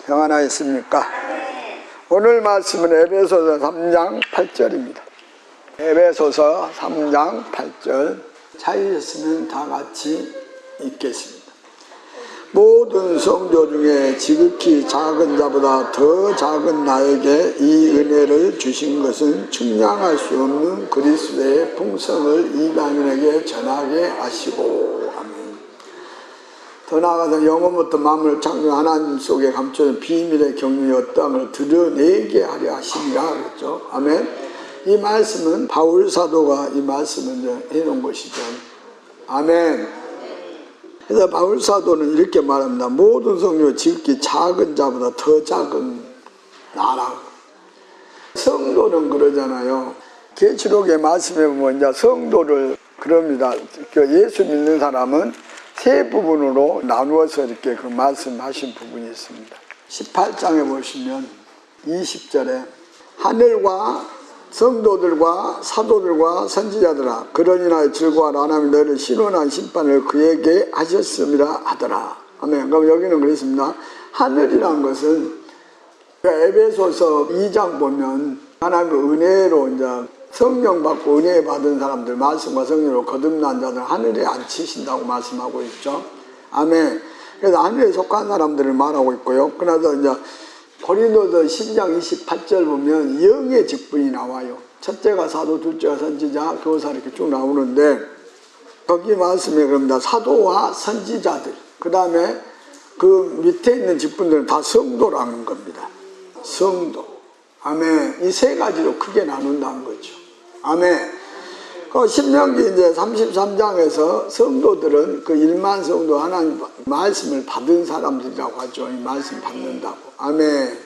평안하셨습니까? 오늘 말씀은 에베소서 3장 8절입니다. 에베소서 3장 8절 찾으셨으면 다 같이 읽겠습니다. 모든 성도 중에 지극히 작은 자보다 더 작은 나에게 이 은혜를 주신 것은 측량할 수 없는 그리스도의 풍성을 이방인에게 전하게 하시고. 아멘. 더 나아가서 영원부터 만물을 창조한 하나님 속에 감춰진 비밀의 경륜이 어떠함을 드러내게 하려 하심이라 그랬죠. 아멘. 이 말씀은 바울 사도가 이 말씀을 해놓은 것이죠. 아멘. 그래서 바울 사도는 이렇게 말합니다. 모든 성도 지극히 작은 자보다 더 작은 나라. 성도는 그러잖아요. 계시록의 말씀에 보면 이제 성도를 그럽니다. 예수 믿는 사람은 세 부분으로 나누어서 이렇게 그 말씀하신 부분이 있습니다. 18장에 보시면 20절에 하늘과 성도들과 사도들과 선지자들아, 그러니나 즐거워하라. 하나님이 너를 신원한 심판을 그에게 하셨음이라 하더라. 아멘. 그럼 여기는 그렇습니다. 하늘이란 것은 에베소서 2장 보면 하나님의 은혜로 이제 성령 받고 은혜 받은 사람들, 말씀과 성령으로 거듭난 자들 하늘에 앉히신다고 말씀하고 있죠. 아멘. 그래서 하늘에 속한 사람들을 말하고 있고요. 그래서 이제 고린도서 12장 28절 보면 영의 직분이 나와요. 첫째가 사도, 둘째가 선지자, 교사 이렇게 쭉 나오는데 거기 말씀에 그럽니다. 사도와 선지자들, 그 다음에 그 밑에 있는 직분들은 다 성도라는 겁니다. 성도. 아멘. 이 세 가지로 크게 나눈다는 거죠. 아멘. 신명기 이제 33장에서 성도들은 그 1만 성도 하나님 말씀을 받은 사람들이라고 하죠. 이 말씀 받는다고. 아멘.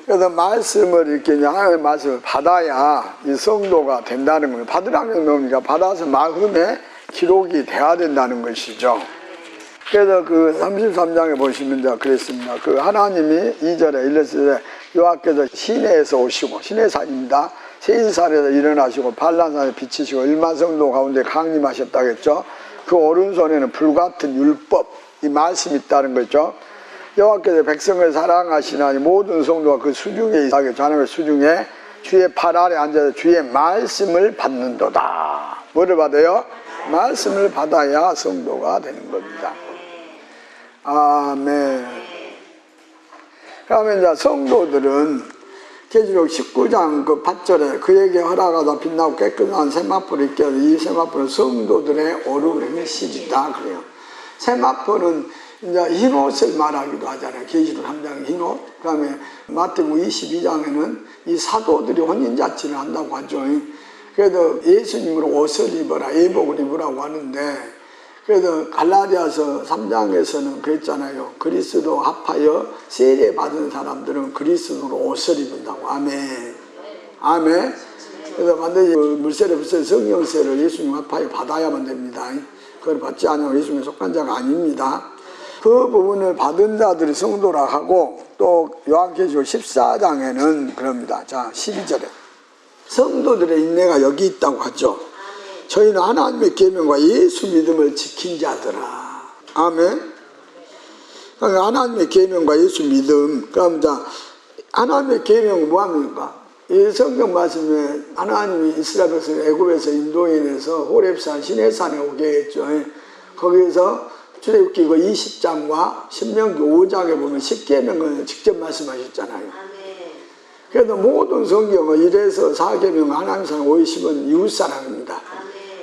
그래서 말씀을 이렇게 하나님의 말씀을 받아야 이 성도가 된다는 거예요. 받으라는 뭡니까? 받아서 마음에 기록이 돼야 된다는 것이죠. 그래서 그 33장에 보시면 이제 그랬습니다. 그 하나님이 2절에 일렀을 때 여호와께서 시내에서 오시고, 시내산입니다. 세인산에서 일어나시고 반란산에 비치시고 1만 성도 가운데 강림하셨다겠죠. 그 오른손에는 불같은 율법, 이 말씀이 있다는 거죠. 여호와께서 백성을 사랑하시나니 모든 성도가 그 수중에 있다겠죠. 하나님의 수중에 주의 팔 아래 앉아서 주의 말씀을 받는도다. 뭐를 받아요? 말씀을 받아야 성도가 되는 겁니다. 아멘. 그러면 이제 성도들은 계시록 19장 그 8절에 그에게 허락하다 빛나고 깨끗한 세마포를 입게 하여 이 세마포는 성도들의 오름의 실이다 그래요. 세마포는 이제 흰 옷을 말하기도 하잖아요. 계시록 3장 흰 옷. 그 다음에 마태복음 22장에는 이 사도들이 혼인잔치를 한다고 하죠. 그래도 예수님으로 옷을 입어라, 예복을 입으라고 하는데, 그래서 갈라디아서 3장에서는 그랬잖아요. 그리스도 합하여 세례 받은 사람들은 그리스도로 옷을 입는다고. 아멘. 아멘. 그래서 반드시 물세례, 불세례, 성령세를 예수님 합하여 받아야만 됩니다. 그걸 받지 않으면 예수님에 속한 자가 아닙니다. 그 부분을 받은 자들이 성도라 하고, 또 요한계시록 14장에는 그럽니다. 자, 12절에 성도들의 인내가 여기 있다고 하죠. 저희는 하나님의 계명과 예수 믿음을 지킨 자들아. 아멘. 그러니까 하나님의 계명과 예수 믿음. 그럼 자, 하나님의 계명은 뭐합니까? 이 성경 말씀에 하나님이 이스라엘 백성을 애굽에서 인도해내서 호렙산 시내산에 오게 했죠. 거기에서 출애굽기 20장과 신명기 5장에 보면 10계명을 직접 말씀하셨잖아요. 그래서 모든 성경은 1에서 4계명 하나님 사랑 50은 이웃 사랑입니다.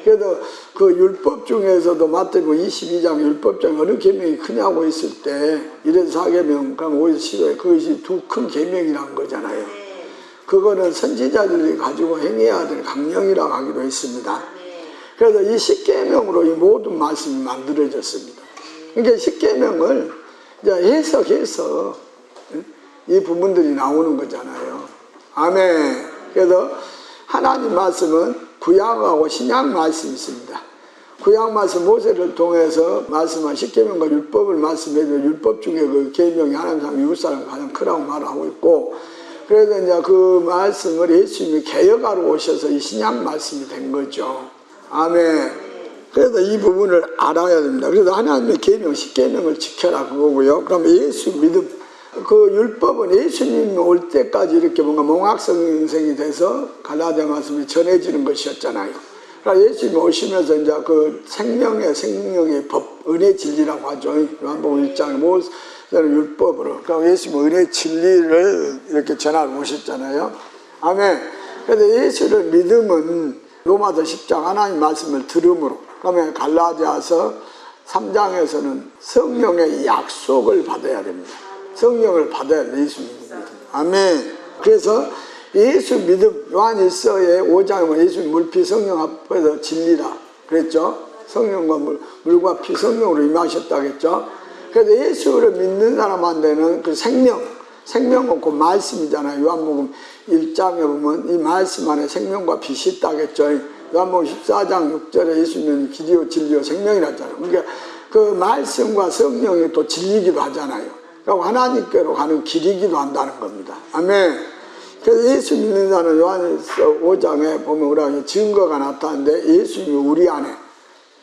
그래서 그 율법 중에서도 마태복음 22장 율법 중에 어느 계명이 크냐고 했을 때 1에서 4계명, 그럼 5에서 10에 그것이 두 큰 계명이라는 거잖아요. 그거는 선지자들이 가지고 행해야 될 강령이라고 하기도 했습니다. 그래서 이 10계명으로 이 모든 말씀이 만들어졌습니다. 그러니까 10계명을 이제 해석해서 이 부분들이 나오는 거잖아요. 아멘. 그래서 하나님 말씀은 구약하고 신약 말씀이 있습니다. 구약 말씀 모세를 통해서 말씀한 10계명과 율법을 말씀해도 율법 중에 그 계명이 하나님 사람 이웃 사람 가장 크다고 말하고 있고, 그래서 이제 그 말씀을 예수님이 개혁하러 오셔서 이 신약 말씀이 된 거죠. 아멘. 그래서 이 부분을 알아야 됩니다. 그래서 하나님의 계명, 10계명을 지켜라 그거고요. 그럼 예수 믿음, 그 율법은 예수님이 올 때까지 이렇게 뭔가 몽학성생이 돼서 갈라디아 말씀이 전해지는 것이었잖아요. 그러니까 예수님이 오시면서 이제 그 생명의 법, 은혜 진리라고 하죠. 요한복음 1장에 모든 율법으로. 그러니까 예수님은 은혜 진리를 이렇게 전하러 오셨잖아요. 아멘. 그래서 예수를 믿음은 로마서 10장 하나님 말씀을 들음으로. 그러면 갈라디아서 3장에서는 성령의 약속을 받아야 됩니다. 성령을 받아야 예수 믿습니다. 아멘. 그래서 예수 믿음, 요한일서의 5장에 예수 물피 성령 앞에서 진리라 그랬죠. 성령과 물과 피 성령으로 임하셨다겠죠. 그래서 예수를 믿는 사람한테는 그 생명은 그 말씀이잖아요. 요한복음 1장에 보면 이 말씀 안에 생명과 빛이 있다겠죠. 요한복음 14장 6절에 예수님은 길이요 진리요 생명이라 했잖아요. 그러니까 그 말씀과 성령이 또 진리기도 하잖아요. 그러니까 하나님께로 가는 길이기도 한다는 겁니다. 아멘. 그래서 예수 믿는 자는 요한일서 5장에 보면 우리가 증거가 나타나는데 예수님이 우리 안에.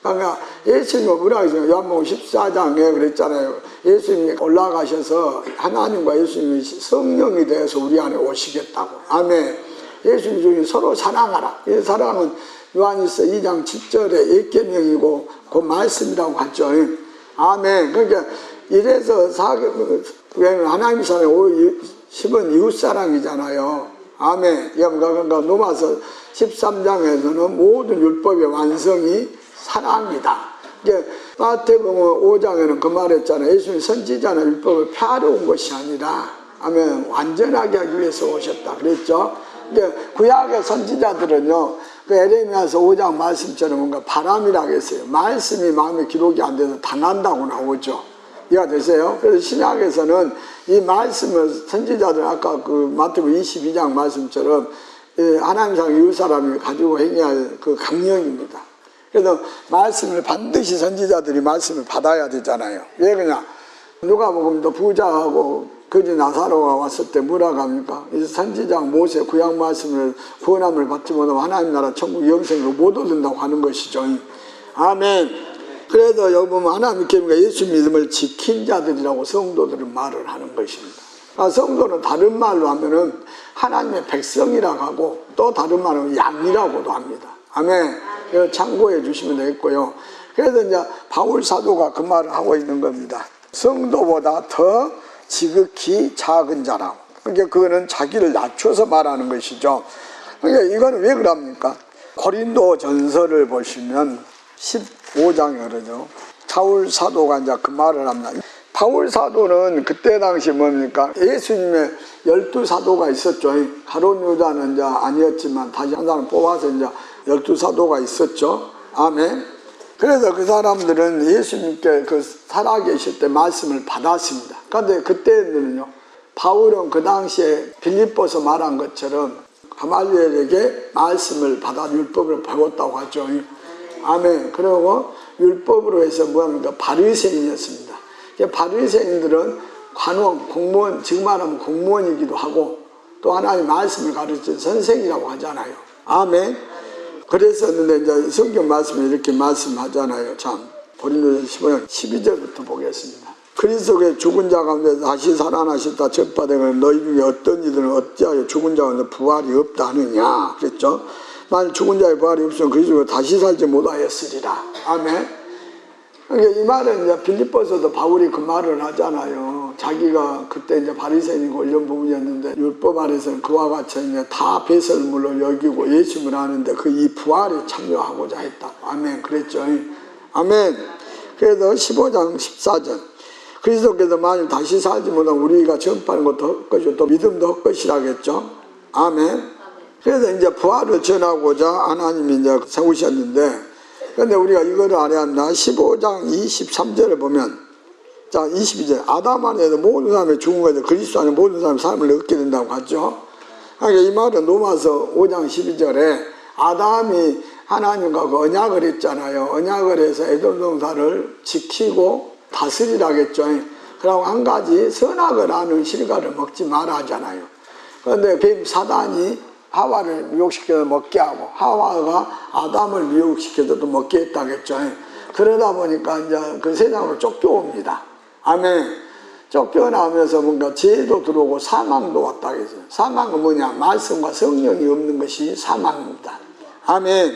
그러니까 예수님이 우리가 요한복음 14장에 그랬잖아요. 예수님이 올라가셔서 하나님과 예수님이 성령이 되어서 우리 안에 오시겠다고. 아멘. 예수님 중에 서로 사랑하라. 이 사랑은 요한일서 2장 7절에 옛계명이고 그 말씀이라고 하죠. 아멘. 그러니까 이래서 하나님 사랑의 10은 이웃사랑이잖아요. 아멘. 그러니까 로마서 13장에서는 모든 율법의 완성이 사랑이다. 마태복음 5장에는 그 말했잖아요. 예수님이 선지자나 율법을 폐하러 온 것이 아니라 아멘. 완전하게 하기 위해서 오셨다. 그랬죠. 구약의 선지자들은요, 그 에레미야서 5장 말씀처럼 뭔가 바람이라고 했어요. 말씀이 마음에 기록이 안 돼서 당한다고 나오죠. 이해가 되세요? 그래서 신약에서는 이 말씀을 선지자들은 아까 그 마태복음 22장 말씀처럼 하나님 사랑 이웃 사람이 가지고 행해할 그 강령입니다. 그래서 말씀을 반드시 선지자들이 말씀을 받아야 되잖아요. 왜 그러냐? 누가복음도 부자하고 거지 나사로가 왔을 때 뭐라 합니까? 이제 선지자 모세 구약 말씀을 구원함을 받지 못하면 하나님 나라 천국 영생으로 못 얻는다고 하는 것이죠. 아멘. 그래도 여기 보면 하나님 믿으니까 예수 믿음을 지킨 자들이라고 성도들은 말을 하는 것입니다. 성도는 다른 말로 하면은 하나님의 백성이라고 하고 또 다른 말로 양이라고도 합니다. 아멘. 참고해 주시면 되겠고요. 그래서 이제 바울 사도가 그 말을 하고 있는 겁니다. 성도보다 더 지극히 작은 자라고. 그러니까 그거는 자기를 낮춰서 말하는 것이죠. 그러니까 이거는 왜 그럽니까? 고린도 전서를 보시면 15장에 그러죠. 바울 사도가 이제 그 말을 합니다. 바울 사도는 그때 당시 뭡니까? 예수님의 12사도가 있었죠. 가룟 유다는 이제 아니었지만 다시 한 사람 뽑아서 이제 12사도가 있었죠. 아멘. 그래서 그 사람들은 예수님께 그 살아계실 때 말씀을 받았습니다. 그런데 그때는요, 바울은 그 당시에 빌립보서 말한 것처럼 가말리엘에게 말씀을 받아 율법을 배웠다고 하죠. 아멘. 그리고 율법으로 해서 뭐합니까? 바리새인이었습니다. 바리새인들은 관원, 공무원, 지금 말하면 공무원이기도 하고 또 하나님 말씀을 가르치는 선생이라고 하잖아요. 아멘. 그랬었는데 이제 성경 말씀에 이렇게 말씀하잖아요. 참 고린도전서 15장 12절부터 보겠습니다. 그리스도의 죽은 자 가운데 다시 살아나셨다 전파되는 너희 중에 어떤 이들은 어찌하여 죽은 자 가운데 부활이 없다 하느냐 그랬죠. 만일 죽은 자의 부활이 없으면 그리스도가 다시 살지 못하였으리라. 아멘. 그러니까 이 말은 이제 빌립보서도 바울이 그 말을 하잖아요. 자기가 그때 이제 바리새인이고 이런 부분이었는데 율법 아래서는 그와 같이 이제 다 배설물로 여기고 예수님을 하는데 그 이 부활에 참여하고자 했다. 아멘. 그랬죠. 아멘. 그래서 15장 14절. 그리스도께서 만일 다시 살지 못하면 우리가 전파하는 것도 헛것이고 또 믿음도 헛것이라겠죠. 아멘. 그래서 이제 부활을 전하고자 하나님이 이제 세우셨는데, 근데 우리가 이거를 알아야 합니다. 15장 23절을 보면, 자, 22절. 아담 안에서 모든 사람이 죽은 것에 그리스도 안에 모든 사람이 삶을 얻게 된다고 하죠. 그러니까 이 말은 로마서 5장 12절에 아담이 하나님과 그 언약을 했잖아요. 언약을 해서 에돔 동산을 지키고 다스리라겠죠. 그리고 한 가지 선악을 아는 실과를 먹지 마라 하잖아요. 그런데 뱀 사단이 하와를 미혹시켜서 먹게 하고 하와가 아담을 미혹시켜서 또 먹게 했다겠죠. 그러다 보니까 이제 그 세상으로 쫓겨옵니다. 아멘. 쫓겨나면서 뭔가 죄도 들어오고 사망도 왔다 그랬어요. 사망은 뭐냐? 말씀과 성령이 없는 것이 사망입니다. 아멘.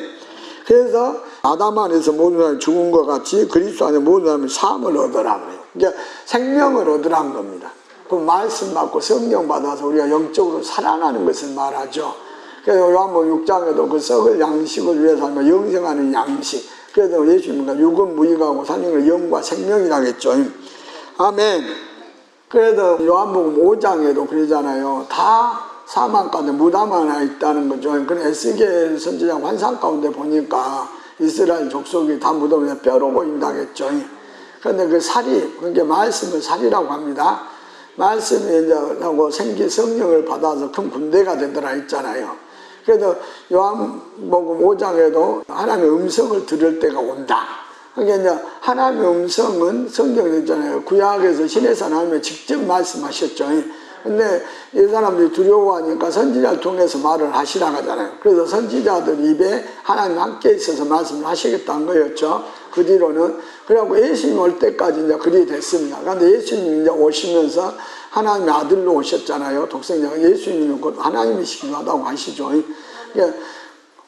그래서 아담 안에서 모든 사람이 죽은 것 같이 그리스도 안에 모든 사람이 삶을 얻으라 그래요. 그러니까 생명을 얻으라는 겁니다. 그 말씀 받고 성령 받아서 우리가 영적으로 살아나는 것을 말하죠. 그래서 요한복음 6장에도 그 썩을 양식을 위해서 하면 영생하는 양식. 그래서 예수님은 육은 무익하고 사는 영과 생명이라고 했죠. 아멘. 그래서 요한복음 5장에도 그러잖아요. 다 사망 가운데 무덤 하나 있다는 거죠. 그런 에스겔 선지자 환상 가운데 보니까 이스라엘 족속이 다 무덤에 뼈로 보인다겠죠. 그런데 그 살이, 그러니까 말씀을 살이라고 합니다. 말씀이 이제 하고 생기 성령을 받아서 큰 군대가 되더라 했잖아요. 그래서 요한복음 5장에도 하나님의 음성을 들을 때가 온다. 그러니까 이제 하나님의 음성은 성경에 있잖아요. 구약에서 신에서 하나님이 직접 말씀하셨죠. 근데 이 사람들이 두려워하니까 선지자를 통해서 말을 하시라고 하잖아요. 그래서 선지자들 입에 하나님 함께 있어서 말씀을 하시겠다는 거였죠. 그 뒤로는. 그래갖고 예수님 올 때까지 이제 그리 됐습니다. 그런데 예수님이 이제 오시면서 하나님의 아들로 오셨잖아요. 독생자가 예수님은 곧 하나님이시기도 하다고 하시죠. 그러니까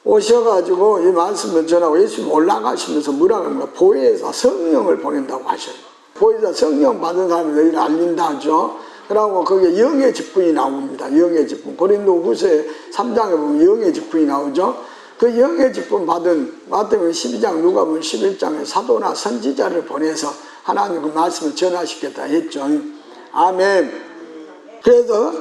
오셔가지고 이 말씀을 전하고 예수님 올라가시면서 뭐라고 합니까? 보혜사 성령을 보낸다고 하셔요. 보혜사 성령 받은 사람이 너희를 알린다 하죠. 그러고 거기에 영의 직분이 나옵니다. 영의 직분. 고린도후서 3장에 보면 영의 직분이 나오죠. 그 영의 직분 받은 마태복음 12장 누가복음 11장에 사도나 선지자를 보내서 하나님 그 말씀을 전하시겠다 했죠. 아멘. 그래서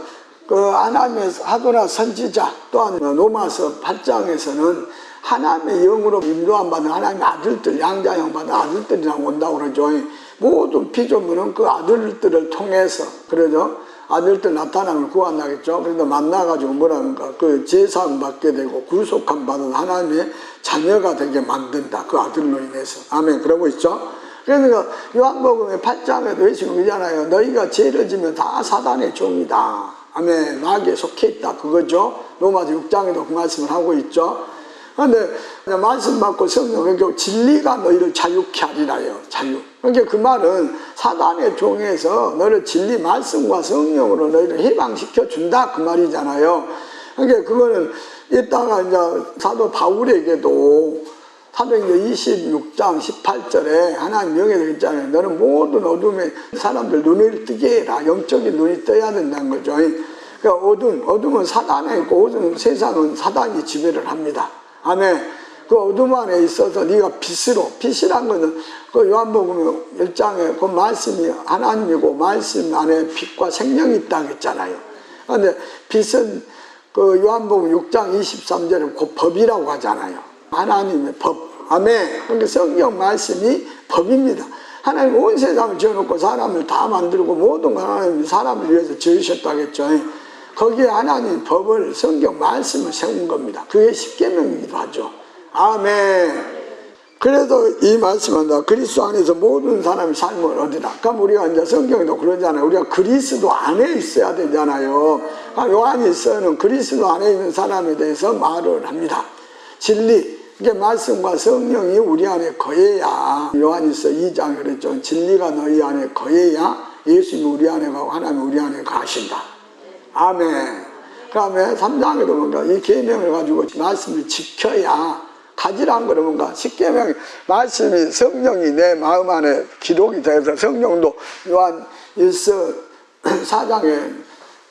그 하나님의 사도나 선지자 또한 로마서 8장에서는 하나님의 영으로 인도함 받은 하나님의 아들들, 양자형 받은 아들들이라고 온다고 그러죠. 모든 피조물은 그 아들들을 통해서, 그러죠. 아들들 나타남을 구한다겠죠. 그래서 만나가지고 뭐라는가, 그 제사함 받게 되고 구속함 받은 하나님의 자녀가 되게 만든다. 그 아들로 인해서. 아멘. 그러고 있죠. 그러니까 요한복음의 8장에도 예수님 그러잖아요. 너희가 죄를 지면 다 사단의 종이다. 아멘. 마귀에 속해 있다. 그거죠. 로마서 6장에도 그 말씀을 하고 있죠. 그런데 말씀 받고 성령, 그러니까 진리가 너희를 자유케 하리라요. 자유. 그러니까 그 말은 사단의 종에서 너를 진리 말씀과 성령으로 너희를 해방시켜 준다. 그 말이잖아요. 그러니까 그거는 이따가 이제 사도 바울에게도 사도행전 26장 18절에 하나님 명예를 했잖아요. 너는 모든 어둠에 사람들 눈을 뜨게 해라. 영적인 눈이 떠야 된다는 거죠. 그러니까 어둠은 사단에 있고 세상은 사단이 지배를 합니다. 아멘. 그 어둠 안에 있어서 네가 빛이란 거는 그 요한복음 1장에 그 말씀이 하나님이고 말씀 안에 빛과 생명이 있다고 했잖아요. 그런데 빛은 그 요한복음 6장 23절에 그 법이라고 하잖아요. 하나님의 법. 아멘. 그러니까 성경 말씀이 법입니다. 하나님 온 세상을 지어놓고 사람을 다 만들고 모든 하나님이 사람을 위해서 지으셨다겠죠. 거기에 하나님 법을 성경 말씀을 세운 겁니다. 그게 십계명이기도 하죠. 아멘. 그래서 이 말씀은 그리스도 안에서 모든 사람이 삶을 얻으라. 그럼 우리가 이제 성경에도 그러잖아요. 우리가 그리스도 안에 있어야 되잖아요. 요한일서는 그리스도 안에 있는 사람에 대해서 말을 합니다. 진리. 이게 말씀과 성령이 우리 안에 거해야, 요한일서 2장에 그랬죠. 진리가 너희 안에 거해야 예수님이 우리 안에 가고 하나님이 우리 안에 가신다. 아멘. 그 다음에 3장에도 뭔가 이 계명을 가지고 말씀을 지켜야, 가지란 거는 뭔가 십계명이 말씀이 성령이 내 마음 안에 기록이 돼서 성령도 요한일서 4장에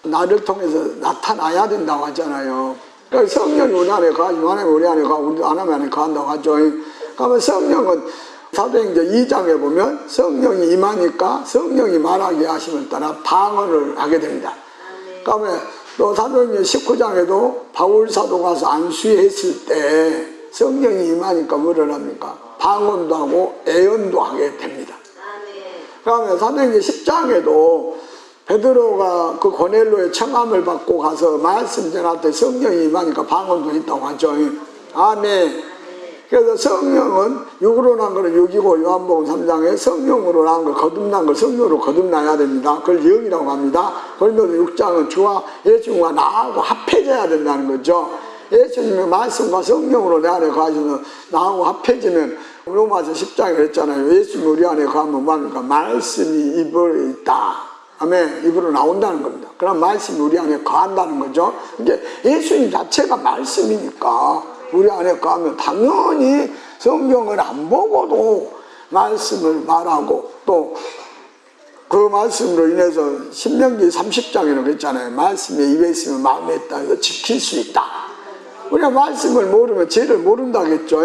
나를 통해서 나타나야 된다고 하잖아요. 그러니까 성령이 우리 안에 가지, 하나님이 우리 안에 가고 우리 하나님 안에 간다고 하죠. 그러면 성령은 사도행전 2장에 보면 성령이 임하니까 성령이 말하게 하심을 따라 방언을 하게 됩니다. 그다음에 또 사도행전 19장에도 바울 사도 가서 안수했을 때 성령이 임하니까 뭐를 합니까? 방언도 하고 애언도 하게 됩니다. 그다음에 사도행전 10장에도 베드로가 그 고넬로의 청함을 받고 가서 말씀 전할 때 성령이 임하니까 방언도 있다고 하죠. 아멘. 그래서 성령은 육으로 난 거는 육이고 요한복음 3장에 성령으로 난 걸 거듭난 걸 성령으로 거듭나야 됩니다. 그걸 영이라고 합니다. 고린도서 6장은 주와 예수님과 나하고 합해져야 된다는 거죠. 예수님의 말씀과 성령으로 내 안에 가셔서 나하고 합해지면 로마서 10장에 그랬잖아요. 예수님이 우리 안에 가면 뭐합니까? 말씀이 입에 있다. 아멘. 입으로 나온다는 겁니다. 그럼 말씀이 우리 안에 거한다는 거죠. 이제 예수님 자체가 말씀이니까 우리 안에 거하면 당연히 성경을 안 보고도 말씀을 말하고 또 그 말씀으로 인해서 신명기 30장에는 그랬잖아요. 말씀이 입에 있으면 마음에 있다 해서 지킬 수 있다. 우리가 말씀을 모르면 죄를 모른다겠죠.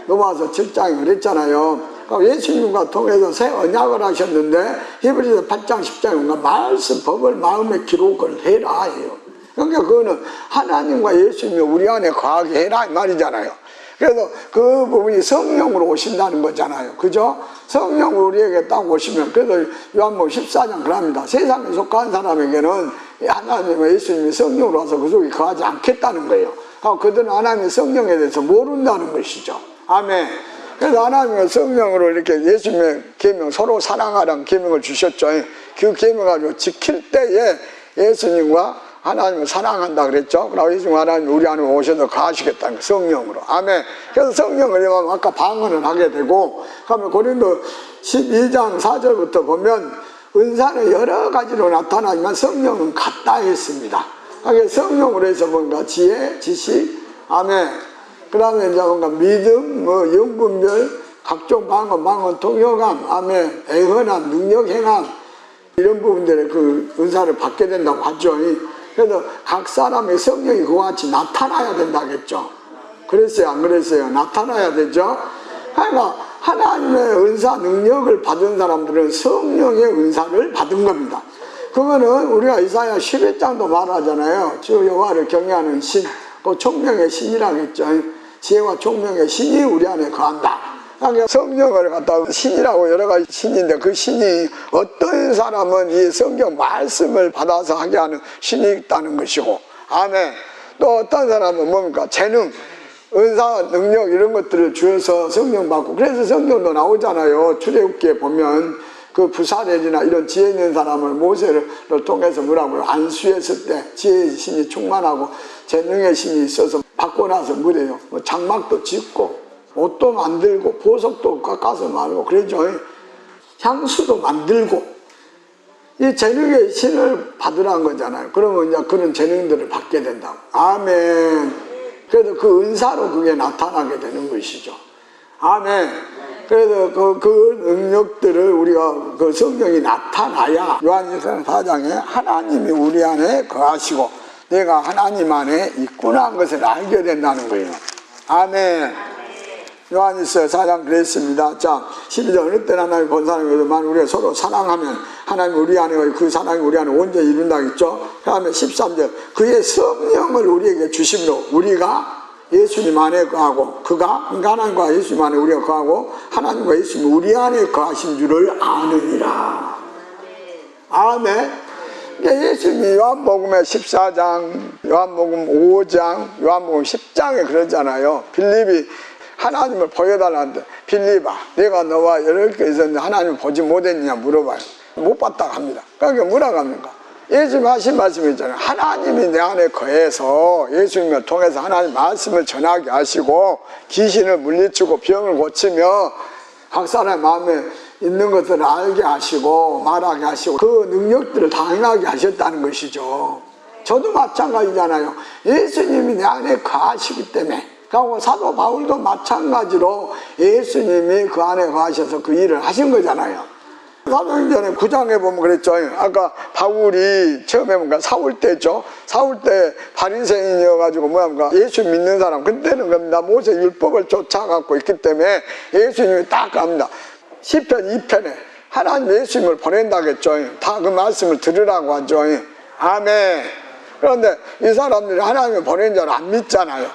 넘어와서 7장에 그랬잖아요. 예수님과 통해서 새 언약을 하셨는데 히브리서 8장 10장에 뭔가 말씀 법을 마음에 기록을 해라 해요. 그러니까 그거는 하나님과 예수님이 우리 안에 거하게 해라 이 말이잖아요. 그래서 그 부분이 성령으로 오신다는 거잖아요. 그죠? 성령으로 우리에게 딱 오시면, 그래서 요한복음 14장 그럽니다. 세상에 속한 사람에게는 하나님과 예수님이 성령으로 와서 그 속에 거하지 않겠다는 거예요. 그들은 하나님의 성령에 대해서 모른다는 것이죠. 아멘. 그래서 하나님과 성령으로 이렇게 예수님의 계명, 서로 사랑하라는 계명을 주셨죠. 그 계명을 가지고 지킬 때에 예수님과 하나님을 사랑한다 그랬죠. 그리고 예수님 하나님 우리 안에 오셔서 거하시겠다는 거, 성령으로. 아멘. 그래서 성령을 임하면 아까 방언을 하게 되고, 그러면 고린도 12장 4절부터 보면 은사는 여러 가지로 나타나지만 성령은 같다 했습니다. 성령으로 해서 뭔가 지혜, 지식, 아멘. 그 다음에 이제 뭔가 믿음, 영분별, 각종 방언, 통역함, 아멘. 애헌함, 능력, 행함, 이런 부분들의 그 은사를 받게 된다고 하죠. 그래서 각 사람의 성령이 그와 같이 나타나야 된다겠죠. 그랬어요, 안 그랬어요? 나타나야 되죠. 그러니까 하나님의 은사 능력을 받은 사람들은 성령의 은사를 받은 겁니다. 그거는 우리가 이사야 11장도 말하잖아요. 주 여호와를 경외하는 신, 또 총명의 신이라고 했죠. 지혜와 총명의 신이 우리 안에 거한다. 그러니까 성령을 갖다가 신이라고 여러 가지 신인데, 그 신이 어떤 사람은 이 성경 말씀을 받아서 하게 하는 신이 있다는 것이고, 아멘. 또 어떤 사람은 뭡니까? 재능, 은사, 능력 이런 것들을 주어서 성령 받고, 그래서 성경도 나오잖아요. 출애굽기에 보면 그 부사렐이나 이런 지혜 있는 사람을 모세를 통해서 뭐라고요? 안수했을 때 지혜의 신이 충만하고 재능의 신이 있어서 받고 나서 뭐래요? 장막도 짓고 옷도 만들고 보석도 깎아서 말고 그러죠. 향수도 만들고 이 재능의 신을 받으라는 거잖아요. 그러면 이제 그런 재능들을 받게 된다고. 아멘. 그래서 그 은사로 그게 나타나게 되는 것이죠. 아멘. 그래서 그 능력들을 우리가 그 성령이 나타나야 요한일서 4장에 하나님이 우리 안에 거하시고 내가 하나님 안에 있구나 하는 것을 알게 된다는 거예요. 아멘. 요한일서 4장 그랬습니다. 자, 12절 어느 때나 하나님 본 사람에게만 우리가 서로 사랑하면 하나님 우리 안에 그 사랑이 우리 안에 온전히 이룬다겠죠. 그 다음에 13절 그의 성령을 우리에게 주심으로 우리가 예수님 안에 거하고 그가 하나님과 예수님 안에 우리가 거하고 하나님과 예수님 우리 안에 거하신 줄을 아느니라. 아멘. 예수님이 요한복음의 14장, 요한복음 5장, 요한복음 10장에 그러잖아요. 빌립이 하나님을 보여달라는데 빌립아 내가 너와 여러 개 있었는데 하나님을 보지 못했느냐 물어봐요. 못 봤다고 합니다. 그러니까 뭐라고 합니까? 예수님 하신 말씀이 있잖아요. 하나님이 내 안에 거해서 예수님을 통해서 하나님 말씀을 전하게 하시고 귀신을 물리치고 병을 고치며 각 사람의 마음에 있는 것들을 알게 하시고 말하게 하시고 그 능력들을 다 행하게 하셨다는 것이죠. 저도 마찬가지잖아요. 예수님이 내 안에 거하시기 때문에. 그리고 사도 바울도 마찬가지로 예수님이 그 안에 거하셔서 그 일을 하신 거잖아요. 사도행전에 9장에 보면 그랬죠. 아까 바울이 처음에 뭔가 사울 때죠. 사울 때 바리새인이어가지고 뭐합니까? 예수 믿는 사람 그때는 겁니다. 모세 율법을 쫓아갖고 있기 때문에 예수님이 딱 갑니다. 시편 2편에 하나님 예수님을 보낸다겠죠. 다 그 말씀을 들으라고 하죠. 아멘. 그런데 이 사람들이 하나님을 보낸 줄 안 믿잖아요.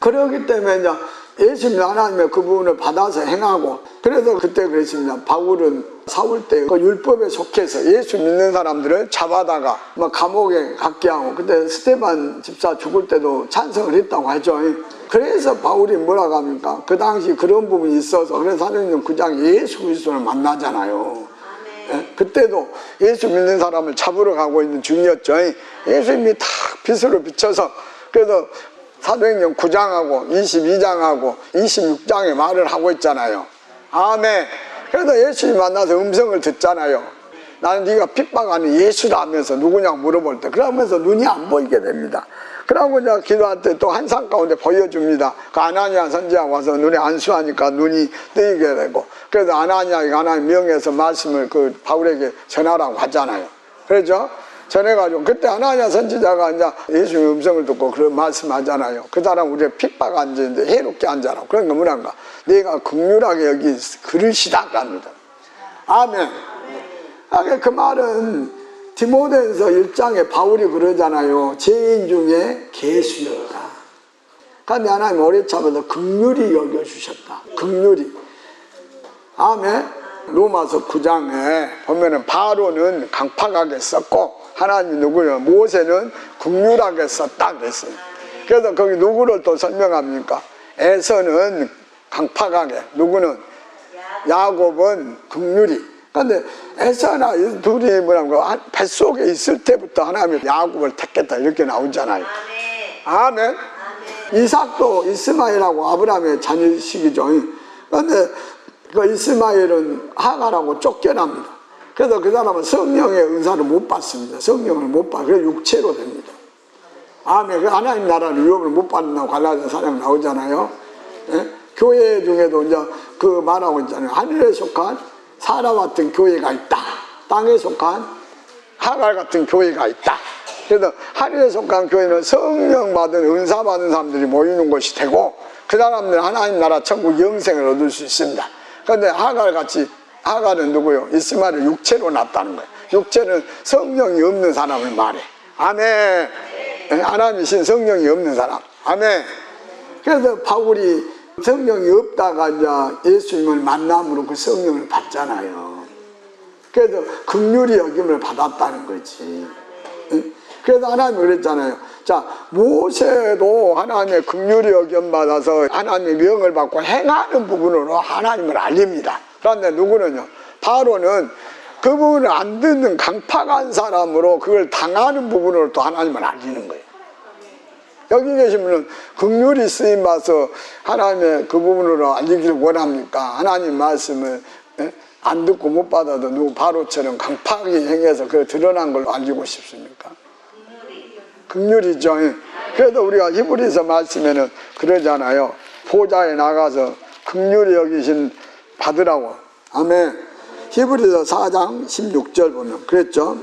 그러기 때문에 이제 예수님이 하나님의 그 부분을 받아서 행하고, 그래서 그때 그랬습니다. 바울은 사울 때 그 율법에 속해서 예수 믿는 사람들을 잡아다가 막 감옥에 갖게 하고, 그때 스데반 집사 죽을 때도 찬성을 했다고 하죠. 그래서 바울이 뭐라고 합니까? 그 당시 그런 부분이 있어서, 그래서 사도행전 9장 예수 그리스도를 만나잖아요. 예? 그때도 예수 믿는 사람을 잡으러 가고 있는 중이었죠. 예수님이 탁 빛으로 비춰서, 그래서 사도행전 9장하고 22장하고 26장에 말을 하고 있잖아요. 아멘. 그래서 예수님 만나서 음성을 듣잖아요. 나는 네가 핍박하는 예수다 하면서 누구냐고 물어볼 때 그러면서 눈이 안 보이게 됩니다. 그러고 이제 기도할 때 또 한상 가운데 보여줍니다. 그 아나니아 선지자가 와서 눈에 안수하니까 눈이 뜨이게 되고, 그래서 아나니아가 하나님 명예에서 말씀을 그 바울에게 전하라고 하잖아요. 그렇죠? 전해가지고 그때 아나니아 선지자가 이제 예수의 음성을 듣고 그런 말씀하잖아요. 그 사람 우리가 핍박 앉는데 해롭게 앉아라고. 그러니까 뭐란가? 내가 긍휼하게 여기 그릇이다 합니다. 아멘. 그 말은 디모데전서 1장에 바울이 그러잖아요. 죄인 중에 괴수였다. 그런데 하나님 오래 참아서 긍휼히 여겨주셨다. 긍휼히. 아멘. 로마서 9장에 보면은 바로는 강팍하게 썼고 하나님이 누구냐? 모세는 긍휼하게 썼다 그랬어요. 그래서 거기 누구를 또 설명합니까? 에서는 강팍하게, 누구는? 야곱은 긍휼히. 그런데 에서나 둘이 뭐라고 뱃속에 있을 때부터 하나님이 야곱을 택했다 이렇게 나오잖아요. 아멘. 이삭도 이스마엘하고 아브라함의 자녀식이죠. 그런데 그 이스마엘은 하갈하고 쫓겨납니다. 그래서 그 사람은 성령의 은사를 못 받습니다. 성령을 못 받아. 그래서 육체로 됩니다. 아멘. 그 하나님 나라를 유업을 못 받는다고 갈라디아 4장 나오잖아요. 예? 교회 중에도 이제 그 말하고 있잖아요. 하늘에 속한 사라 같은 교회가 있다. 땅에 속한 하갈 같은 교회가 있다. 그래서 하늘에 속한 교회는 성령 받은 은사 받은 사람들이 모이는 곳이 되고 그 사람들은 하나님 나라 천국 영생을 얻을 수 있습니다. 그런데 하갈같이, 하갈은 누구요? 이스마엘을 육체로 낳았다는 거예요. 육체는 성령이 없는 사람을 말해. 아멘. 하나님이신 성령이 없는 사람. 아멘. 그래서 바울이 성령이 없다가 이제 예수님을 만남으로 그 성령을 받잖아요. 그래서 긍휼히 여김을 받았다는 거지. 그래서 하나님이 그랬잖아요. 자, 모세도 하나님의 긍휼히 여김 받아서 하나님의 명을 받고 행하는 부분으로 하나님을 알립니다. 그런데 누구는요? 바로는 그 부분을 안 듣는 강팍한 사람으로 그걸 당하는 부분으로 또 하나님을 알리는 거예요. 여기 계시면 긍휼히 쓰임 받아서 하나님의 그 부분으로 알리기를 원합니까? 하나님 말씀을 안 듣고 못 받아도 누구 바로처럼 강팍하게 행해서 그 드러난 걸로 알리고 싶습니까? 긍휼이죠. 그래도 우리가 히브리서 말씀에는 그러잖아요. 보좌에 나가서 긍휼히 여기신 받으라고. 아멘. 히브리서 4장 16절 보면 그랬죠.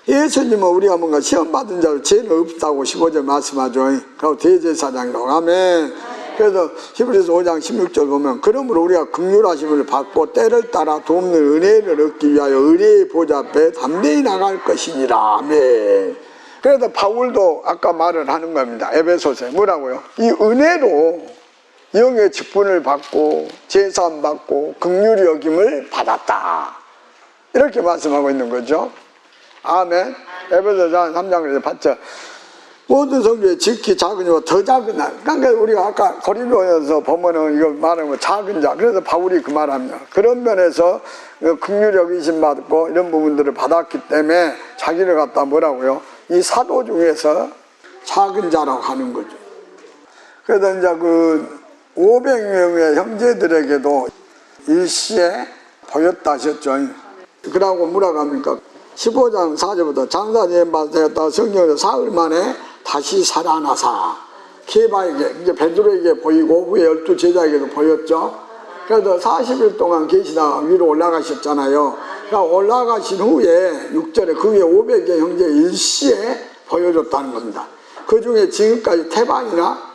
예수님은 우리가 뭔가 시험받은 자로 죄는 없다고 15절 말씀하죠. 그리고 대제사장이라고. 아멘. 그래서 히브리서 5장 16절 보면 그러므로 우리가 긍휼하심을 받고 때를 따라 돕는 은혜를 얻기 위하여 은혜의 보좌 앞에 담대히 나갈 것이니라. 아멘. 그래서 바울도 아까 말을 하는 겁니다. 에베소서에 뭐라고요? 이 은혜로 영의 직분을 받고 제사함 받고 긍휼히 여김을 받았다. 이렇게 말씀하고 있는 거죠. 아멘. 에베소서 3장에서 봤죠. 모든 성도의 지극히 작은 자와 더 작은 자. 그러니까 우리가 아까 고린도에서 보면은 이거 말하면 작은 자. 그래서 바울이 그 말합니다. 그런 면에서 긍휼히 여기심 받고 이런 부분들을 받았기 때문에 자기를 갖다 뭐라고요? 이 사도 중에서 작은 자라고 하는 거죠. 그래서 이제 그 500명의 형제들에게도 일시에 보였다 하셨죠. 그러고 뭐라고 합니까? 15장 4절부터 장사님 받았다 성령으로 사흘 만에 다시 살아나사 케바에게 이제 베드로에게 보이고 후에 12제자에게도 보였죠. 그래서 40일 동안 계시다가 위로 올라가셨잖아요. 그러니까 올라가신 후에 6절에 그 위에 500의 형제 일시에 보여줬다는 겁니다. 그 중에 지금까지 태반이나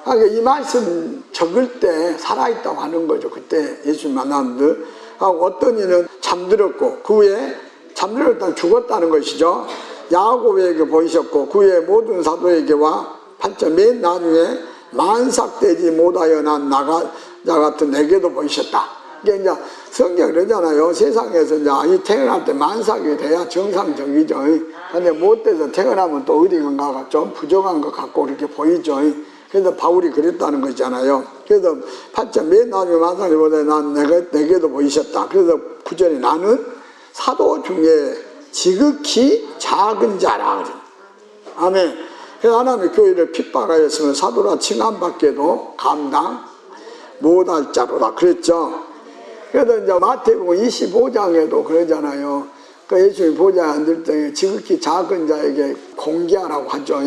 그러니까 이 말씀 적을 때 살아있다고 하는 거죠. 그때 예수 만났는데 어떤 이는 잠들었고 그 후에 잠들었다는 죽었다는 것이죠. 야곱에게 보이셨고 그 후에 모든 사도에게와 8절 맨 나중에 만삭되지 못하여 난 나가 같은 내게도 보이셨다. 이게 이제 성경 그러잖아요. 세상에서 이제 이 태어날 때 만삭이 돼야 정상적이죠. 근데 못 돼서 태어나면 또 어디간가가 좀 부족한 것 같고 그렇게 보이죠. 그래서 바울이 그랬다는 거잖아요. 그래서 8절 맨 나중에 만삭이 못하여 난 내게도 보이셨다. 그래서 9절에 나는 사도 중에 지극히 작은 자라. 아멘. 그래서 하나님의 교회를 핍박하였으면 사도라 칭함받게도 감당 못할 자로다 그랬죠. 그래서 이제 마태복음 25장에도 그러잖아요. 그 예수님이 보지 않을 때 지극히 작은 자에게 공개하라고 하죠.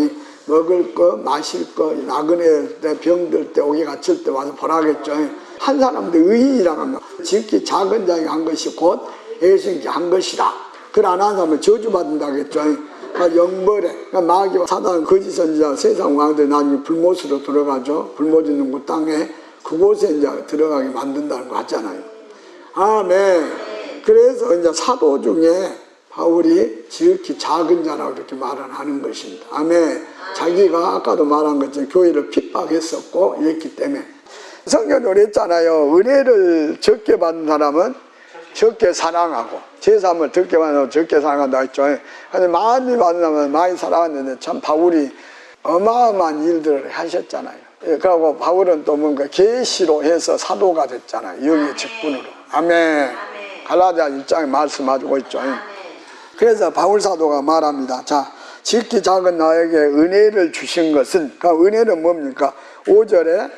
먹을 거, 마실 거, 나그네 때, 병들 때, 오기 갇힐 때 와서 보라겠죠. 한 사람도 의인이라고 합니다. 지극히 작은 자에게 한 것이 곧 예수님께 한 것이다. 그걸 안 하는 사람은 저주받는다겠죠. 그러니까 영벌에, 그러니까 마귀와 사단, 거짓 선지자, 세상 왕들이 나중에 불못으로 들어가죠. 불못 있는 곳 땅에 그곳에 이제 들어가게 만든다는 거 같잖아요. 아멘. 그래서 이제 사도 중에 바울이 지극히 작은 자라고 이렇게 말을 하는 것입니다. 아멘. 자기가 아까도 말한 것처럼 교회를 핍박했었고 이랬기 때문에 성경으로 했잖아요. 은혜를 적게 받은 사람은 적게 사랑하고 제3을 적게 받으면 적게 사랑한다 했죠. 근데 많이 받은 사람은 많이 사랑하는데 참 바울이 어마어마한 일들을 하셨잖아요. 그리고 바울은 또 뭔가 계시로 해서 사도가 됐잖아요. 영의 직분으로. 아멘. 갈라디아 1장에 말씀하고 있죠. 그래서 바울 사도가 말합니다. 자, 지극히 작은 나에게 은혜를 주신 것은, 그러니까 은혜는 뭡니까? 5절에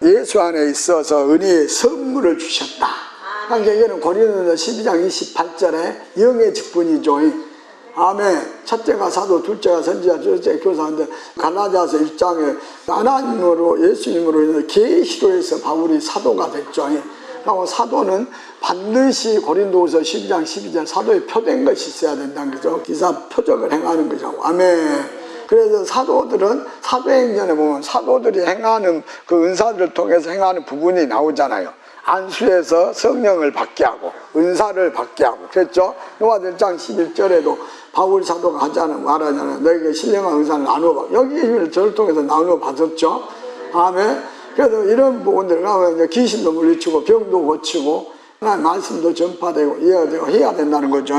예수 안에 있어서 은혜의 선물을 주셨다. 그러니까 이거는 고린도서 12장 28절에 영의 직분이죠. 아멘. 첫째가 사도, 둘째가 선지자, 둘째가 교사인데 갈라디아서 1장에 하나님으로 예수님으로 인해서 계시로 해서 바울이 사도가 됐죠. 그리고 사도는 반드시 고린도후서 12장 12절 사도에 표된 것이 있어야 된다는 거죠. 기사 표적을 행하는 거죠. 아멘. 그래서 사도들은 사도행전에 보면 사도들이 행하는 그 은사들을 통해서 행하는 부분이 나오잖아요. 안수에서 성령을 받게 하고 은사를 받게 하고 그랬죠. 요한일서 1장 11절에도 바울 사도가 말하잖아요. 너에게 신령한 은사를 나누어 받. 여기 저를 통해서 나누어 받았죠. 아멘. 그래서 이런 부분들 가면 이제 귀신도 물리치고 병도 고치고 하나님 말씀도 전파되고 이어되고 해야 된다는 거죠.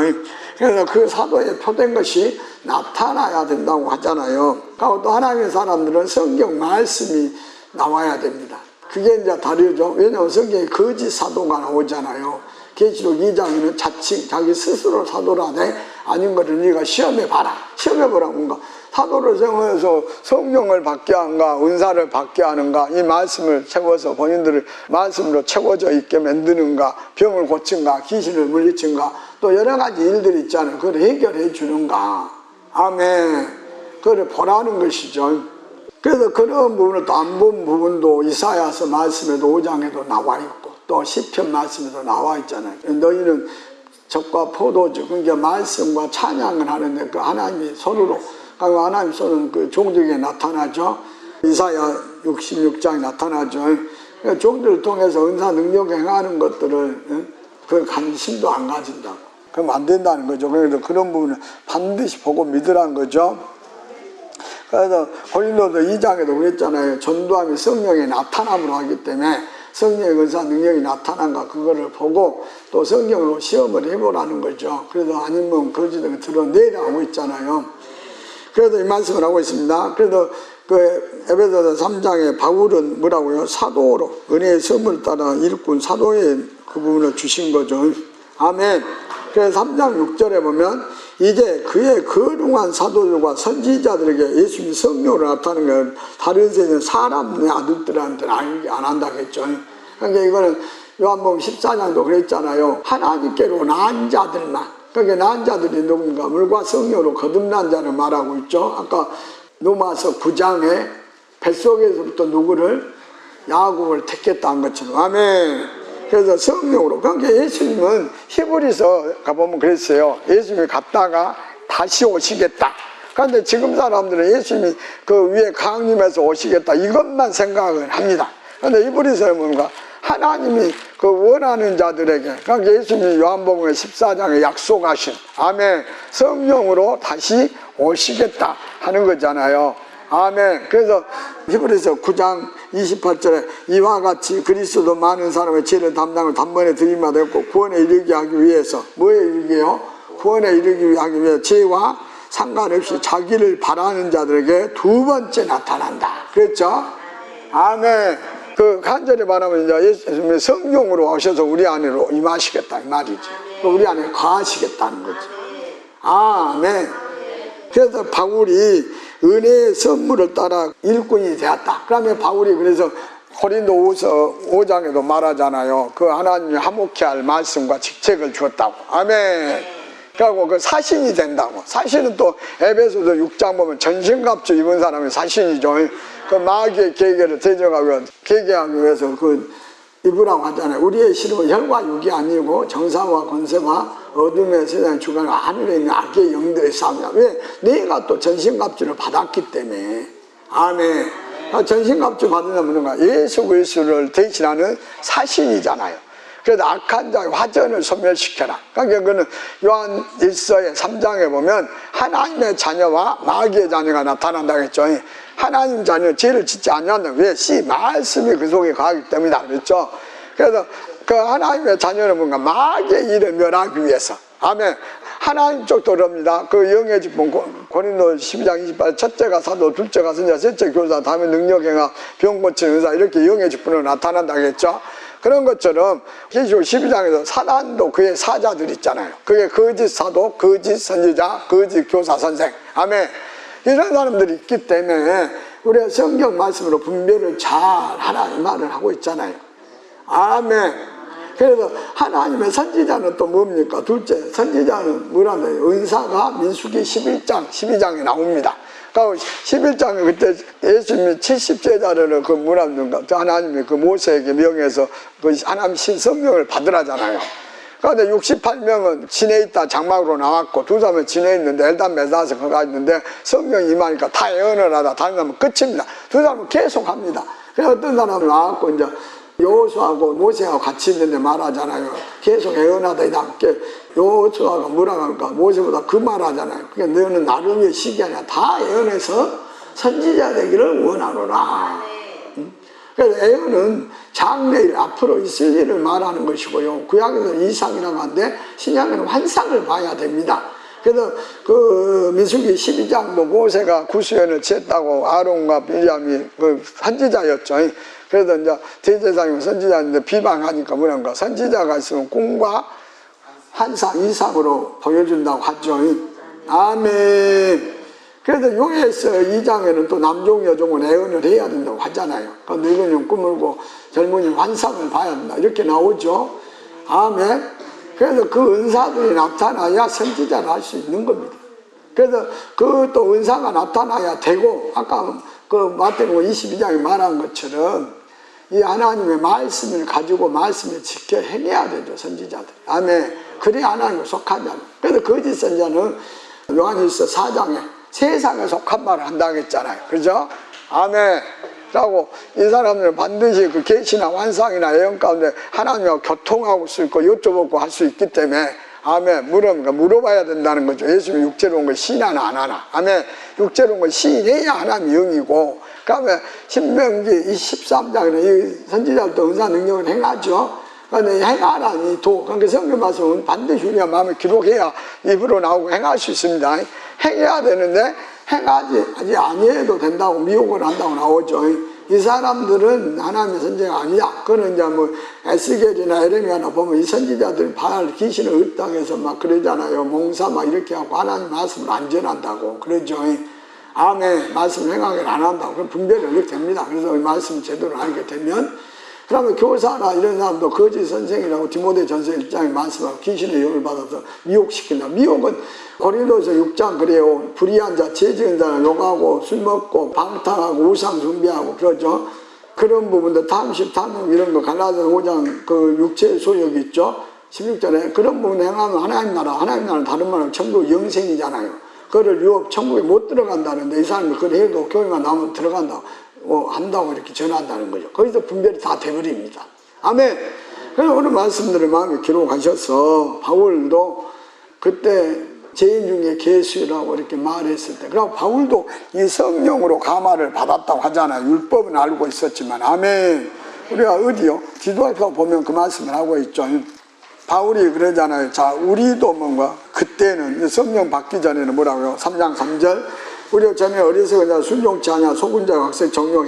그래서 그 사도에 표된 것이 나타나야 된다고 하잖아요. 그리고 또 하나님의 사람들은 성경 말씀이 나와야 됩니다. 그게 이제 다르죠. 왜냐하면 성경에 거짓 사도가 나오잖아요. 계시록 2장에는 자칭 자기 스스로 사도라네 아닌 것을 네가 시험해봐라. 시험해보라고 뭔가 사도를 세워서 성령을 받게 하는가 은사를 받게 하는가 이 말씀을 채워서 본인들을 말씀으로 채워져 있게 만드는가 병을 고친가 귀신을 물리친가 또 여러 가지 일들이 있잖아요. 그걸 해결해 주는가. 아멘. 그걸 보라는 것이죠. 그래서 그런 부분을 또 안 본 부분도 이사야서 말씀에도 5장에도 나와 있고 또 시편 말씀에도 나와 있잖아요. 너희는 젖과 포도주 그러니까 말씀과 찬양을 하는데 그 하나님이 손으로 하나님 손은 그 종족에 나타나죠. 이사야 66장에 나타나죠. 그러니까 종들을 통해서 은사 능력 행하는 것들을 그 관심도 안 가진다고. 그럼 안 된다는 거죠. 그래서 그런 부분을 반드시 보고 믿으라는 거죠. 그래서 고린도서 2장에도 그랬잖아요. 전도함이 성령의 나타남으로 하기 때문에 성령의 은사 능력이 나타난가 그거를 보고 또 성경으로 시험을 해보라는 거죠. 그래서 아니면 거짓을 드러내라고 있잖아요. 그래서 이 말씀을 하고 있습니다. 그래서 그 에베소서 3장에 바울은 뭐라고요? 사도로 은혜의 선물을 따라 일꾼 사도의 그 부분을 주신 거죠. 아멘. 그래서 3장 6절에 보면 이제 그의 거룩한 사도들과 선지자들에게 예수님이 성령으로 나타나는 걸 다른 세상 사람의 아들들한테는 알게 안 한다겠죠. 그러니까 이거는 요한복음 14장도 그랬잖아요. 하나님께로 나은 자들만. 그러니까 나은 자들이 누군가? 물과 성령으로 거듭난 자를 말하고 있죠. 아까 로마서 9장에 뱃속에서부터 누구를? 야곱을 택했다는 것처럼. 아멘. 그래서 성령으로. 그러니까 예수님은 히브리서 가보면 그랬어요. 예수님이 갔다가 다시 오시겠다. 그런데 지금 사람들은 예수님이 그 위에 강림해서 오시겠다. 이것만 생각을 합니다. 그런데 히브리서에 뭔가? 하나님이 그 원하는 자들에게 그러니까 예수님이 요한복음 14장에 약속하신 아멘 성령으로 다시 오시겠다 하는 거잖아요. 아멘. 그래서 히브리서 9장 28절에 이와 같이 그리스도도 많은 사람의 죄를 담당을 단번에 드림마 되었고 구원에 이르게 하기 위해서 뭐에 이르게요? 구원에 이르기 하기 위해 죄와 상관없이 자기를 바라는 자들에게 두 번째 나타난다. 그랬죠? 아멘. 그 간절히 말하면 이제 예수님이 성령으로 오셔서 우리 안으로 임하시겠다 이 말이지. 우리 안에 거하시겠다는 거지. 아멘. 그래서 바울이 은혜의 선물을 따라 일꾼이 되었다. 그러면 바울이 그래서 고린도후서 5장에도 말하잖아요. 그 하나님이 화목케 할 말씀과 직책을 주었다고. 아멘. 그리고 그 사신이 된다고. 사신은 또 에베소서 6장 보면 전신갑주 입은 사람이 사신이죠. 그 마귀의 계계를 계계하기 위해서 그 입으라고 하잖아요. 우리의 실은 혈과 육이 아니고 정사와 권세와 어둠의 세상의 주관 하늘에 있는 악의 영들의 싸움이야. 왜? 내가 또 전신갑주를 받았기 때문에. 아멘. 전신갑주 받으면 뭔가 예수 그리스도를 대신하는 사신이잖아요. 그래서 악한 자의 화전을 소멸시켜라. 그러니까 그는 요한 1서의 3장에 보면 하나님의 자녀와 마귀의 자녀가 나타난다고 했죠. 하나님 자녀 죄를 짓지 않는다. 왜? 말씀이 그 속에 거하기 때문이다 그랬죠. 그래서 그 하나님의 자녀는 뭔가 마귀의 일을 멸하기 위해서. 아멘. 하나님 쪽도 그럽니다. 그 영의 직분 고린도 12장 28 첫째가 사도, 둘째가 선지자, 셋째 교사, 다음에 능력행하, 병 고치는 의사 이렇게 영의 직분으로 나타난다고 했죠. 그런 것처럼 계시록 12장에서 사단도 그의 사자들 있잖아요. 그게 거짓 사도, 거짓 선지자, 거짓 교사 선생. 아멘. 이런 사람들이 있기 때문에 우리가 성경 말씀으로 분별을 잘 하라는 말을 하고 있잖아요. 아멘. 그래서 하나님의 선지자는 또 뭡니까? 둘째, 선지자는 뭐라고요? 은사가 민수기 11장, 12장에 나옵니다. 그러니까 11장에 그때 예수님이 70제자를 그 뭐라는가? 하나님이 그 모세에게 명해서 그 하나님 신성령을 받으라잖아요. 그런데 68명은 진에 있다 장막으로 나왔고 두 사람은 진에 있는데 엘단 메다스 거가 있는데 성령이 임하니까 다 예언을 하다 다른 사람은 끝입니다. 두 사람은 계속 합니다. 그래서 어떤 사람은 나왔고 이제 여호수아하고 모세하고 같이 있는데 말하잖아요. 계속 예언하다 이렇게 여호수아가 뭐라고 할까? 모세보다 그 말하잖아요. 그러니까 너는 나름의 시기 아니야. 다 예언해서 선지자 되기를 원하노라. 그래서 예언은 장래일 앞으로 있을 일을 말하는 것이고요. 구약에서는 이상이라고 하는데 신약에는 환상을 봐야 됩니다. 그래서 그 민수기 12장 모세가 구수연을 취했다고 아론과 미리암이 그 선지자였죠. 그래서 이제 대제사장이 선지자인데 비방하니까 뭐란가 선지자가 있으면 꿈과 환상 이상으로 보여준다고 하죠. 아멘. 그래서 요에서 2장에는 또 남종 여종은 예언을 해야 된다고 하잖아요. 그 늙은이는 꿈을 고 젊은이는 환상을 봐야 된다 이렇게 나오죠. 아멘. 그래서 그 은사들이 나타나야 선지자를 할 수 있는 겁니다. 그래서 그 또 은사가 나타나야 되고 아까 그 마태복음 22장에 말한 것처럼 이 하나님의 말씀을 가지고 말씀을 지켜 행해야 되죠. 선지자들. 아멘. 그래야 하나님을 속하잖아요. 그래서 거짓 선지자는 요한일서 4장에 세상에 속한 말을 한다고 했잖아요. 그죠? 아멘. 라고 이 사람들은 반드시 그 계시나 환상이나 예언 가운데 하나님과 교통하고 수 있고 여쭤보고 할 수 있기 때문에 아멘. 물어봐야 된다는 거죠. 예수님이 육체로 온 걸 시인하나 안 하나. 아멘. 육체로 온 걸 시인해야 하나님이 영이고 그 다음에 신명기 13장에는 이 선지자들도 은사 능력을 행하죠. 그런데 행하라는 이 도, 그러니까 성경 말씀은 반드시 우리가 마음에 기록해야 입으로 나오고 행할 수 있습니다. 행해야 되는데 행하지 아니해도 된다고 미혹을 한다고 나오죠. 이 사람들은 하나님의 선지자가 아니야. 그거는 이제 뭐 에스겔이나 에레미야나 보면 이 선지자들이 바알 귀신을 읊다고 해서 막 그러잖아요. 몽사 막 이렇게 하고 하나님 말씀을 안 전한다고 그러죠. 아멘. 말씀을 행하게 안 한다고. 그럼 분별이 이렇게 됩니다. 그래서 이 말씀을 제대로 알게 되면 그러면 교사나 이런 사람도 거짓 선생이라고 디모데 전서 1장에 말씀하고 귀신의 영을 받아서 미혹시킨다. 미혹은 고린도서 6장 그래요. 불의한 자, 죄지은 자는 욕하고 술 먹고 방탕하고 우상 숭배하고 그러죠. 그런 부분들 탐심, 탐욕 이런 거 갈라디아서 5장 그 육체의 소욕이 있죠. 16절에 그런 부분 행하면 하나님 나라는 다른 말로 천국 영생이잖아요. 그거를 유업 천국에 못 들어간다는데 이 사람이 그걸 해도 교회만 나오면 들어간다고 한다고 이렇게 전한다는 거죠. 거기서 분별이 다 돼버립니다. 아멘. 그래서 오늘 말씀들을 마음에 기록하셔서 바울도 그때 죄인 중에 계수라고 이렇게 말했을 때 그리고 바울도 이 성령으로 감화를 받았다고 하잖아요. 율법은 알고 있었지만 아멘. 우리가 어디요? 기도해서 보면 그 말씀을 하고 있죠. 바울이 그러잖아요. 자, 우리도 뭔가 그때는 성령 받기 전에는 뭐라고요? 3장 3절 우리가 전에 어리석은 순종치 않냐 속은자 각색 정욕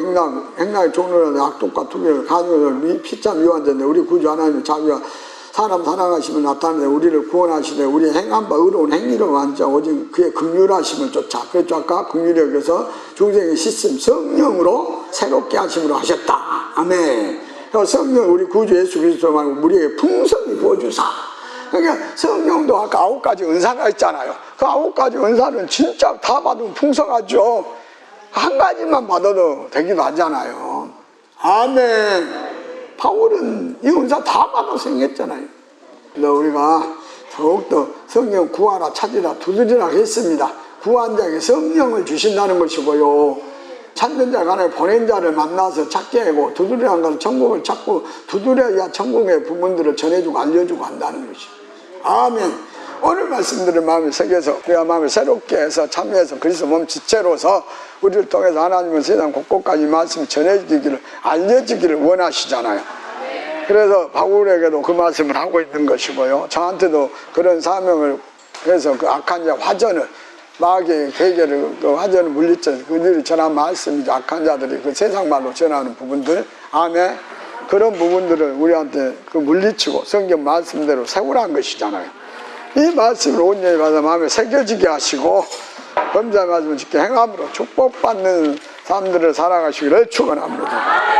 행락의 종로라는 악독과 투명을 가능을 피차 미워한다는데 우리 구주 하나님의 자비와 사람 사랑하심을 나타내는데 우리를 구원하시되 우리 행한 바 의로운 행위로 앉아 오직 그의 긍휼하심을 쫓아 그랬죠. 아까 긍휼히 여겨서 중생의 씻음 성령으로 새롭게 하심으로 하셨다. 아멘. 성령 우리 구주 예수 그리스도 말고 우리에게 풍성히 부어주사 그러니까 성령도 아까 9가지 은사가 있잖아요. 그 9가지 은사는 진짜 다 받으면 풍성하죠. 한 가지만 받아도 되기도 하잖아요. 아멘. 바울은 이 은사 다 받아서 행했잖아요. 우리가 더욱더 성령 구하라 찾으라 두드리라 했습니다. 구한 자에게 성령을 주신다는 것이고요, 찾는 자가 아니라 보낸 자를 만나서 찾게 하고 두드려야 하는 것은 천국을 찾고 두드려야 천국의 부분들을 전해주고 알려주고 한다는 것이죠. 아멘. 오늘 말씀들을 마음에 새겨서 우리가 마음을 새롭게 해서 참여해서 그리스도 몸 지체로서 우리를 통해서 하나님은 세상 곳곳까지 말씀이 전해지기를 알려지기를 원하시잖아요. 그래서 바울에게도 그 말씀을 하고 있는 것이고요, 저한테도 그런 사명을 해서 그 악한 자 화전을 마귀의 계계를 그 화전을 물리쳐 그들이 전한 말씀이죠. 악한 자들이 그 세상 말로 전하는 부분들, 아멘. 그런 부분들을 우리한테 그 물리치고 성경 말씀대로 세우라는 것이잖아요. 이 말씀을 온전히 받아 마음에 새겨지게 하시고 범죄 말씀을 지켜 행함으로 축복받는 사람들을 살아가시기를 축원합니다.